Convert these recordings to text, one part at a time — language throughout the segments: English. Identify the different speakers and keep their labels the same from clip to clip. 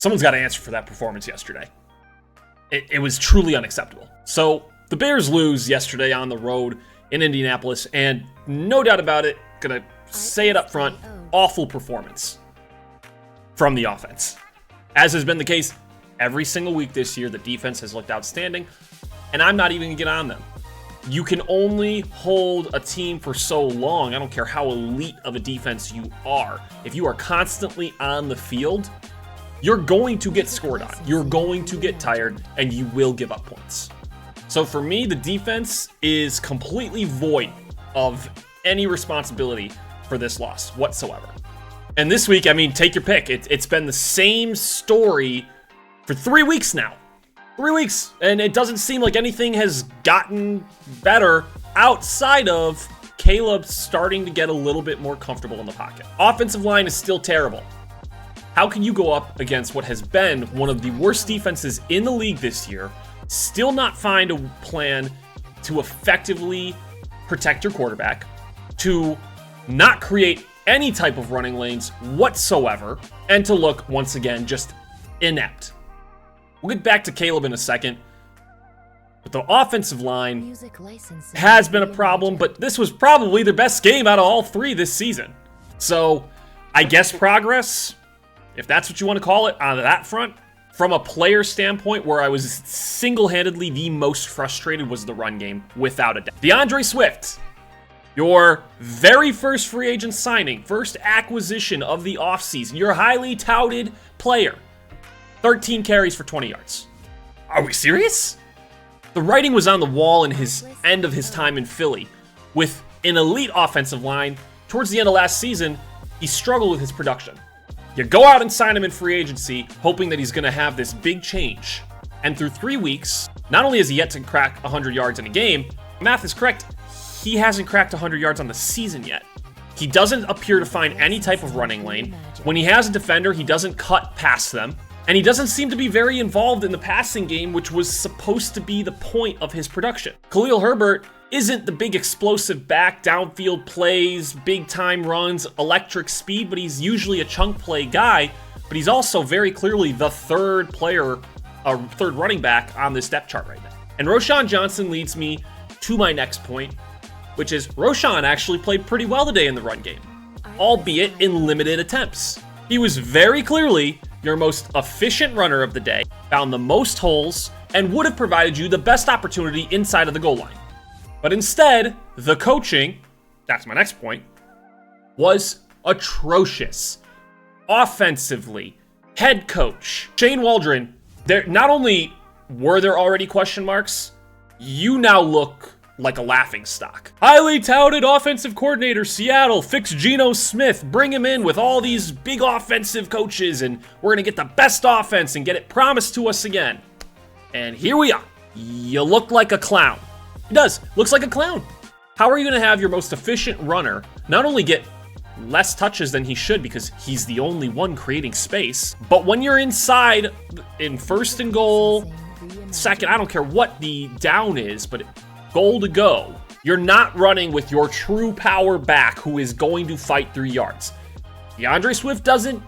Speaker 1: Someone's got to answer for that performance yesterday. It was truly unacceptable. So the Bears lose yesterday on the road in Indianapolis, and no doubt about it, gonna say it up front, awful performance from the offense. As has been the case every single week this year, the defense has looked outstanding, and I'm not even gonna get on them. You can only hold a team for so long. I don't care how elite of a defense you are. If you are constantly on the field, you're going to get scored on. You're going to get tired, and you will give up points. So for me, the defense is completely void of any responsibility for this loss whatsoever. And this week, I mean, take your pick. It's been the same story for 3 weeks now. 3 weeks, and it doesn't seem like anything has gotten better outside of Caleb starting to get a little bit more comfortable in the pocket. Offensive line is still terrible. How can you go up against what has been one of the worst defenses in the league this year, still not find a plan to effectively protect your quarterback, to not create any type of running lanes whatsoever, and to look, once again, just inept? We'll get back to Caleb in a second, but the offensive line has been a problem, but this was probably their best game out of all three this season. So I guess progress, if that's what you want to call it, on that front. From a player standpoint, where I was single-handedly the most frustrated was the run game, without a doubt. DeAndre Swift, your very first free agent signing, first acquisition of the offseason, your highly touted player. 13 carries for 20 yards. Are we serious? The writing was on the wall in his end of his time in Philly. With an elite offensive line, towards the end of last season, he struggled with his production. You go out and sign him in free agency, hoping that he's going to have this big change. And through 3 weeks, not only has he yet to crack 100 yards in a game, math is correct, he hasn't cracked 100 yards on the season yet. He doesn't appear to find any type of running lane. When he has a defender, he doesn't cut past them. And he doesn't seem to be very involved in the passing game, which was supposed to be the point of his production. Khalil Herbert isn't the big explosive back, downfield plays, big time runs, electric speed, but he's usually a chunk play guy. But he's also very clearly the third running back on this depth chart right now. And Roschon Johnson leads me to my next point, which is Roschon actually played pretty well today in the run game, albeit in limited attempts. He was very clearly your most efficient runner of the day, found the most holes, and would have provided you the best opportunity inside of the goal line. But instead, the coaching, that's my next point, was atrocious. Offensively, head coach Shane Waldron, not only were there already question marks, you now look like a laughingstock. Highly touted offensive coordinator, Seattle, fix Geno Smith, bring him in with all these big offensive coaches, and we're gonna get the best offense and get it promised to us again. And here we are. You look like a clown. He does, looks like a clown. How are you gonna have your most efficient runner not only get less touches than he should because he's the only one creating space, but when you're inside in first and goal, second, I don't care what the down is, but goal to go, you're not running with your true power back who is going to fight 3 yards. DeAndre Swift doesn't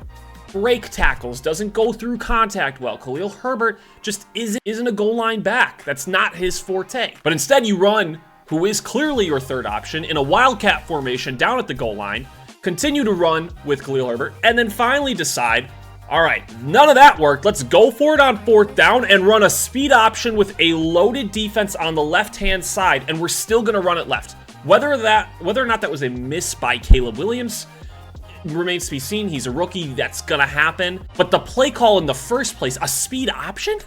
Speaker 1: break tackles, doesn't go through contact well. Khalil Herbert just isn't a goal line back. That's not his forte. But instead you run who is clearly your third option in a wildcat formation down at the goal line, continue to run with Khalil Herbert, and then finally decide, all right, none of that worked. Let's go for it on 4th down and run a speed option with a loaded defense on the left-hand side, and we're still going to run it left. Whether or not that was a miss by Caleb Williams remains to be seen. He's a rookie. That's going to happen. But the play call in the first place, a speed option?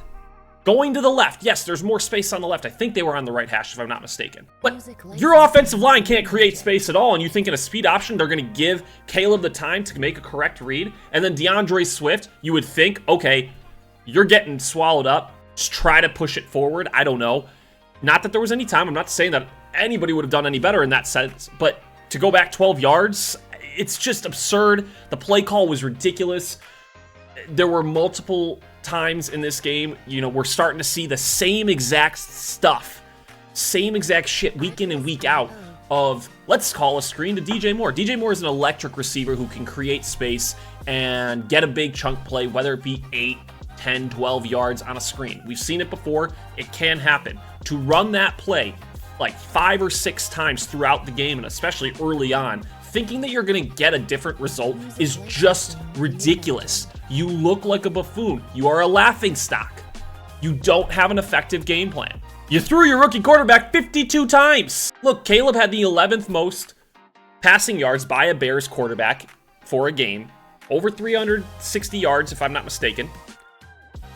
Speaker 1: Going to the left. Yes, there's more space on the left. I think they were on the right hash, if I'm not mistaken. But your offensive line can't create space at all, and you think in a speed option they're going to give Caleb the time to make a correct read? And then DeAndre Swift, you would think, okay, you're getting swallowed up. Just try to push it forward. I don't know. Not that there was any time. I'm not saying that anybody would have done any better in that sense, but to go back 12 yards, it's just absurd. The play call was ridiculous. There were multiple times in this game, we're starting to see the same exact stuff, same exact shit week in and week out of, let's call a screen to DJ Moore. DJ Moore is an electric receiver who can create space and get a big chunk play, whether it be 8, 10, 12 yards on a screen. We've seen it before. It can happen. To run that play like 5 or 6 times throughout the game, and especially early on, thinking that you're going to get a different result is just ridiculous. You look like a buffoon. You are a laughingstock. You don't have an effective game plan. You threw your rookie quarterback 52 times. Look, Caleb had the 11th most passing yards by a Bears quarterback for a game. Over 360 yards, if I'm not mistaken.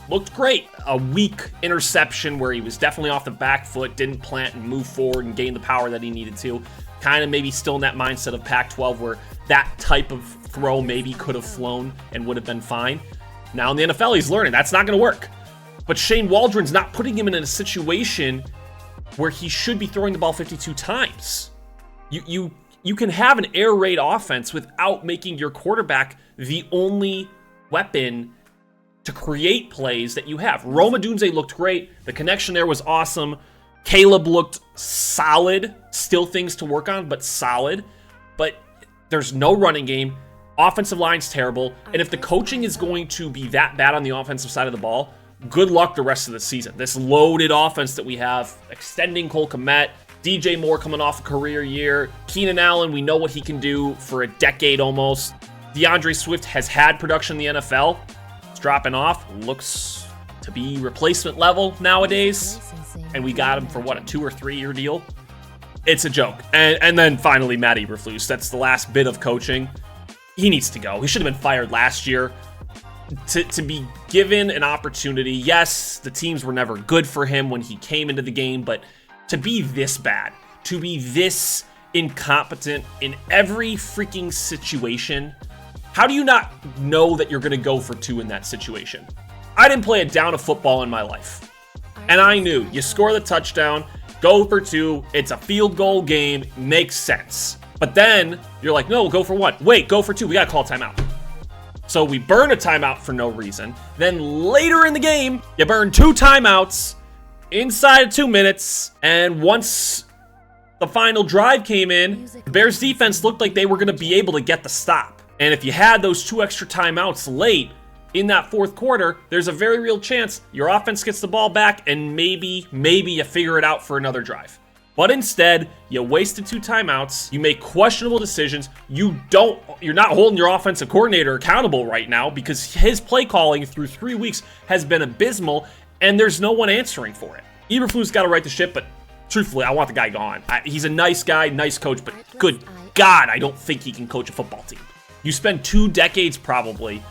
Speaker 1: Looked great. A weak interception where he was definitely off the back foot, didn't plant and move forward and gain the power that he needed to. Kind of maybe still in that mindset of Pac-12 where that type of throw maybe could have flown and would have been fine. Now in the NFL, he's learning that's not going to work. But Shane Waldron's not putting him in a situation where he should be throwing the ball 52 times. You can have an air raid offense without making your quarterback the only weapon to create plays that you have. Rome Odunze looked great. The connection there was awesome. Caleb looked solid. Still things to work on, but solid. But there's no running game. Offensive line's terrible. And if the coaching is going to be that bad on the offensive side of the ball, good luck the rest of the season. This loaded offense that we have, extending Cole Kmet, DJ Moore coming off a career year, Keenan Allen, we know what he can do for a decade almost. DeAndre Swift has had production in the NFL. It's dropping off. Looks to be replacement level nowadays. And we got him for what, a 2 or 3 year deal? It's a joke. And then finally, Matt Eberflus. That's the last bit of coaching. He needs to go. He should have been fired last year. To be given an opportunity, yes, the teams were never good for him when he came into the game, but to be this bad, to be this incompetent in every freaking situation, how do you not know that you're going to go for 2 in that situation? I didn't play a down of football in my life, and I knew you score the touchdown, go for 2, it's a field goal game, makes sense. But then you're like, no, go for 1. Wait, go for 2, we got to call a timeout. So we burn a timeout for no reason. Then later in the game, you burn 2 timeouts inside of 2 minutes. And once the final drive came in, the Bears defense looked like they were going to be able to get the stop. And if you had those 2 extra timeouts late in that 4th quarter, there's a very real chance your offense gets the ball back and maybe you figure it out for another drive. But instead, you wasted 2 timeouts. You make questionable decisions. You're not holding your offensive coordinator accountable right now because his play calling through 3 weeks has been abysmal, and there's no one answering for it. Eberflus got to right the ship, but truthfully, I want the guy gone. He's a nice guy, nice coach, but good God, I don't think he can coach a football team. You spend 2 decades probably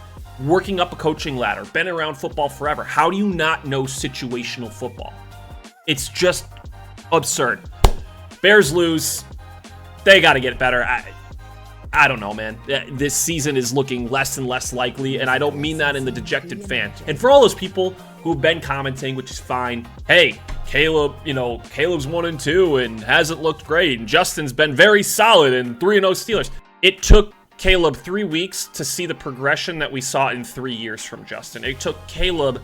Speaker 1: working up a coaching ladder, been around football forever. How do you not know situational football? It's just absurd. Bears lose. They got to get better. I don't know, man. This season is looking less and less likely, and I don't mean that in the dejected fan. And for all those people who've been commenting, which is fine, hey, Caleb's 1-2 and hasn't looked great, and Justin's been very solid and 3-0 Steelers. It took Caleb 3 weeks to see the progression that we saw in 3 years from Justin. It took Caleb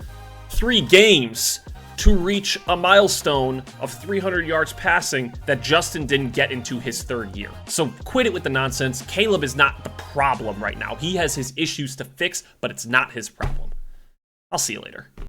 Speaker 1: 3 games to reach a milestone of 300 yards passing that Justin didn't get into his 3rd year. So quit it with the nonsense. Caleb is not the problem right now. He has his issues to fix, but it's not his problem. I'll see you later.